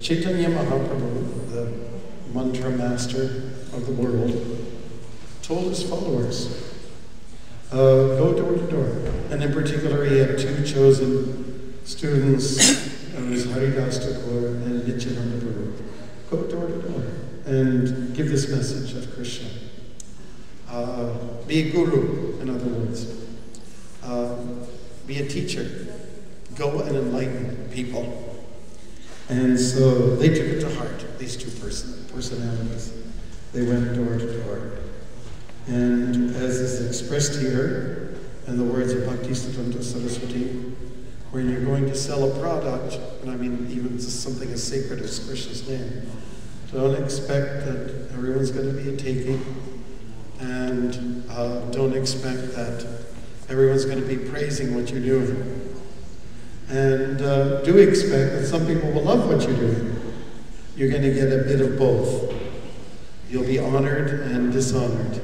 Chaitanya Mahaprabhu, the mantra master of the world, told his followers, go door to door. And in particular, he had two chosen students, it was Haridas Thakur and Nityananda Prabhu. Go door to door and give this message of Krishna. Be a guru, in other words. Be a teacher. Go and enlighten people. And so they took it to heart, these two personalities. They went door to door. And as is expressed here, in the words of Bhaktisiddhanta Saraswati, when you're going to sell a product, and I mean even just something as sacred as Krishna's name, don't expect that everyone's going to be a taking, and don't expect that everyone's going to be praising what you're doing. And do expect that some people will love what you're doing. You're going to get a bit of both. You'll be honored and dishonored.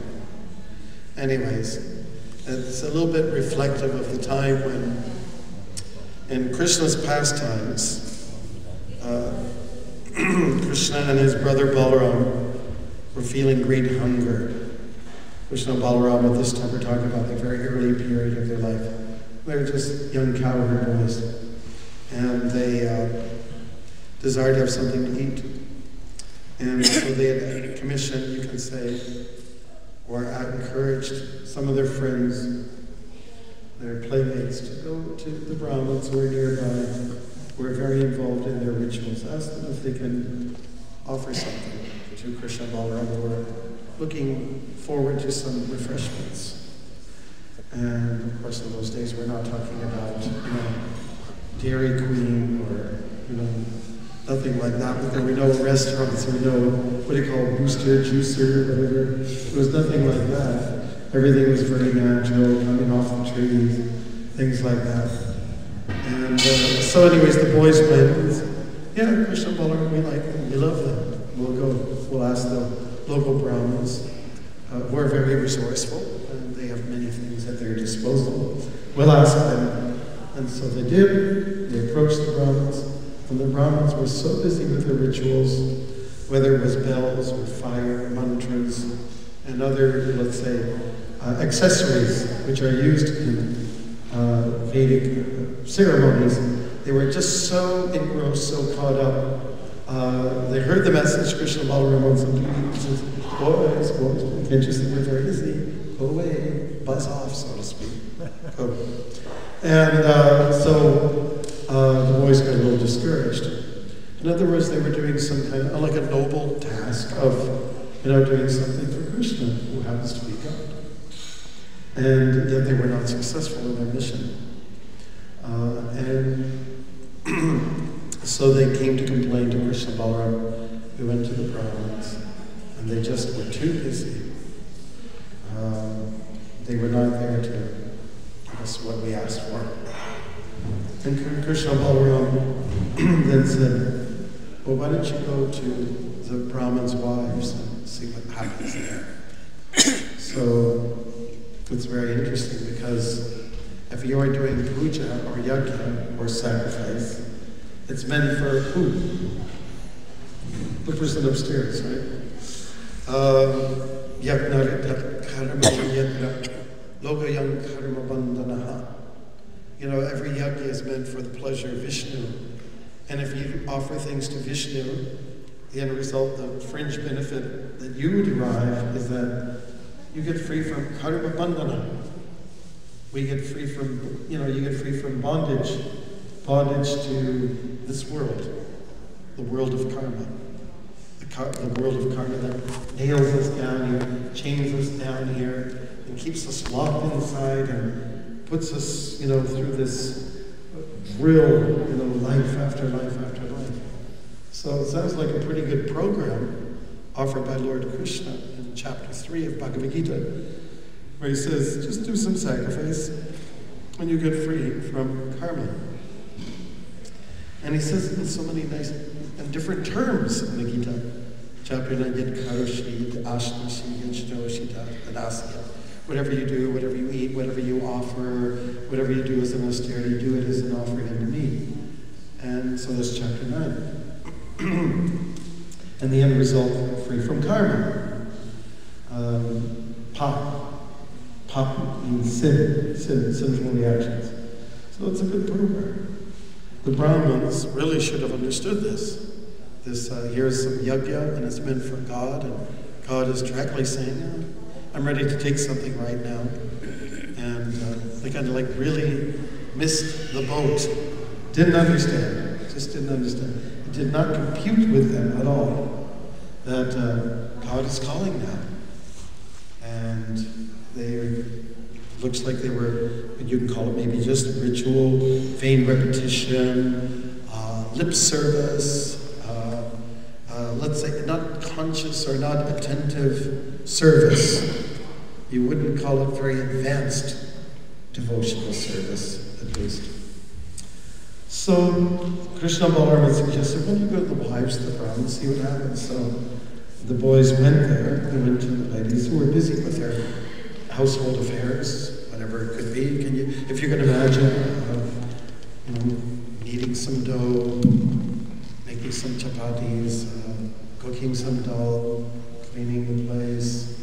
Anyways, it's a little bit reflective of the time when, in Krishna's pastimes, Krishna and his brother Balaram were feeling great hunger. Krishna and Balaram at this time we're talking about the very early period of their life. They were just young cowherd boys, and they desired to have something to eat. And so they had commissioned, you can say, or encouraged some of their friends, their playmates, to go to the Brahmins who were nearby, who were very involved in their rituals. Ask them if they can offer something to Krishna and Balaram, who were looking forward to some refreshments. And of course, in those days, we're not talking about, Dairy Queen or, nothing like that. But there were no restaurants, or no, what do you call, booster, juicer, whatever. There was nothing like that. Everything was very natural, coming off the trees, things like that. And so anyways, the boys went, yeah, Krishna and Balaram, we like them, we love them. We'll go, we'll ask the local Brahmins, who are very resourceful, and they have many things at their disposal. We'll ask them. And so they did. They approached the Brahmins, and the Brahmins were so busy with their rituals, whether it was bells or fire, mantras, and other, let's say, accessories which are used in Vedic ceremonies. They were just so engrossed, so caught up. They heard the message, Krishna and Balaram wants something to eat. He says, boys, can't you see we're very busy? Go away, buzz off, so to speak. Go. And so the boys got a little discouraged. In other words, they were doing some kind of, like a noble task of, doing something for Krishna, who happens to be God. And yet they were not successful in their mission. So they came to complain to Krishna and Balaram. We went to the Brahmins, and they just were too busy. They were not there to give us what we asked for. And Krishna and Balaram then said, well, why don't you go to the Brahmins' wives and see what happens there? So it's very interesting, because if you are doing puja or yajna or sacrifice, it's meant for who? The person upstairs, right? Yajna karma yajna logayam karma bandhanaha. Every yajna is meant for the pleasure of Vishnu. And if you offer things to Vishnu, the end result, the fringe benefit that you derive is that you get free from karma bandhana. We get free from, you get free from bondage to this world, the world of karma. The world of karma that nails us down here, chains us down here, and keeps us locked inside and puts us, through this real, life after life after life. So it sounds like a pretty good program offered by Lord Krishna in chapter 3 of Bhagavad Gita, where he says, just do some sacrifice and you get free from karma. And he says it in so many nice and different terms in the Gita. Chapter 9, Yad Karoshi, Yad Ashtashi, Yad Shtoshi, Yad Asya. Whatever you do, whatever you eat, whatever you offer, whatever you do as an austerity, do it as an offering unto me. And so that's chapter 9. And the end result, free from karma. Pop means sinful reactions. So it's a good program. The Brahmins really should have understood this. Here's some yajna, and it's meant for God, and God is directly saying, I'm ready to take something right now. And they kind of like really missed the boat. Didn't understand. Just didn't understand. It did not compute with them at all that God is calling now. And looks like they were, you can call it maybe just ritual, vain repetition, lip service, let's say not conscious or not attentive service. You wouldn't call it very advanced devotional service, at least. So Krishna Balaram suggested, well, you go to the wives of the Brahmins, see what happens. So the boys went there. They went to the ladies who were busy with their household affairs, whatever it could be. If you can imagine, kneading some dough, making some chapatis, cooking some dal, cleaning the place,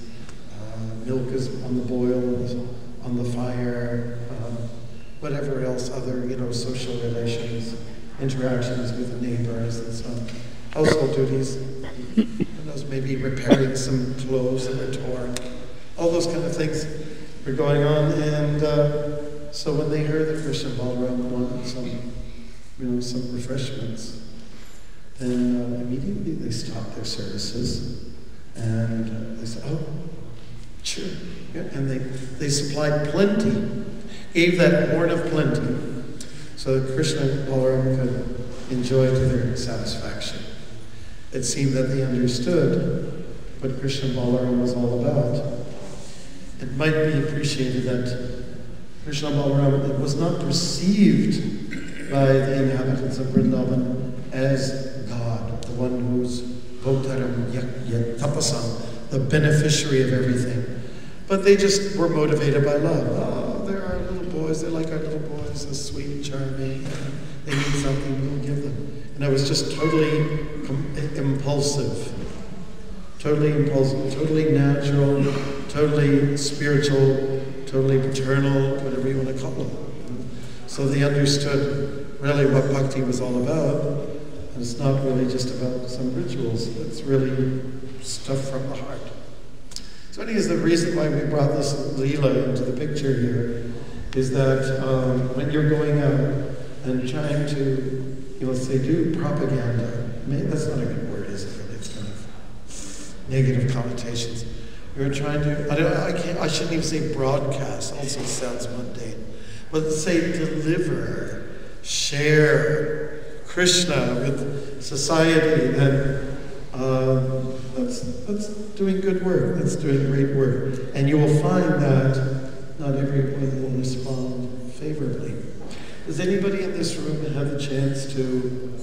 milk is on the boil, on the fire, whatever else, other, social relations, interactions with the neighbors and so on. Household duties, maybe repairing some clothes that were torn. All those kind of things were going on, and so when they heard that Krishna Balaram wanted some refreshments, then immediately they stopped their services, and they said, oh, sure, yeah. And they supplied plenty, gave that horn of plenty, so that Krishna Balaram could enjoy to their satisfaction. It seemed that they understood what Krishna Balaram was all about. It might be appreciated that Krishna Balaram was not perceived by the inhabitants of Vrindavan as God, the one who's Bhoktaram Tapasam, the beneficiary of everything. But they just were motivated by love. Oh, they're our little boys, they're like our little boys, they're sweet and charming, they need something, we'll give them. And it was just totally impulsive, totally natural, totally spiritual, totally paternal, whatever you want to call them. So they understood really what bhakti was all about. And it's not really just about some rituals, it's really stuff from the heart. So anyways, the reason why we brought this Leela into the picture here is that when you're going out and trying to, let's say, do propaganda, that's not a good word, is it? Really? It's kind of negative connotations. You're trying to, I shouldn't even say broadcast, also sounds mundane. But say deliver, share Krishna with society, then that's doing good work, that's doing great work. And you will find that not everyone will respond favorably. Does anybody in this room have the chance to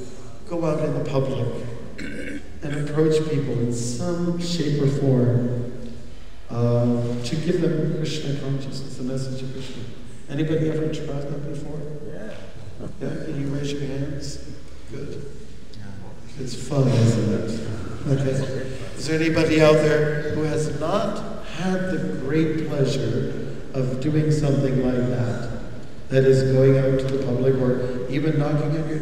go out in the public and approach people in some shape or form to give them Krishna consciousness, the message of Krishna? Anybody ever tried that before? Yeah. Yeah? Can you raise your hands? Good. It's fun, isn't it? Okay. Is there anybody out there who has not had the great pleasure of doing something like that? That is going out to the public, or even knocking on your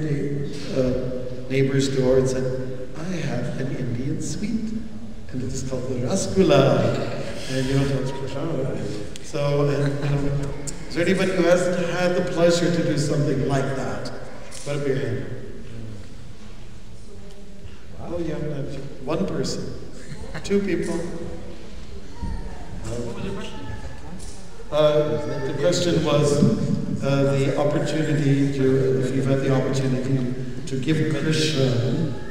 neighbor's door and saying, I have an Indian sweet, and it's called the rasgulla, and that's prashad. So, is there anybody who hasn't had the pleasure to do something like that? Put up your hand. Wow, you haven't had one person, two people. The question was the opportunity to, if you've had the opportunity to give Krishna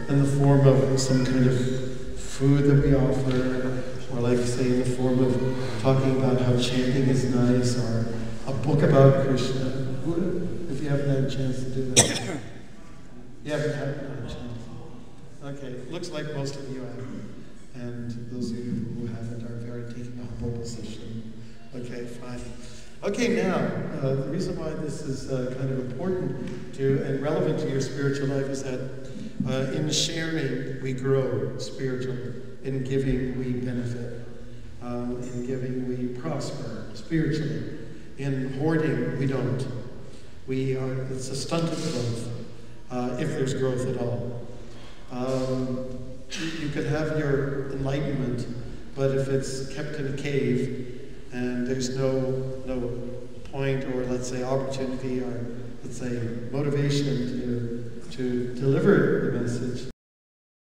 in the form of some kind of food that we offer, or like say in the form of talking about how chanting is nice, or a book about Krishna. If you haven't had a chance to do that. You haven't had a chance. Okay, looks like most of you have. And those of you who haven't are taking a humble position. Okay, fine. Okay, now, the reason why this is kind of important to and relevant to your spiritual life is that In sharing, we grow spiritually. In giving, we benefit. In giving, we prosper spiritually. In hoarding, we don't. It's a stunted growth, if there's growth at all. You could have your enlightenment, but if it's kept in a cave and there's no point or, let's say, opportunity or, let's say, motivation to deliver the message,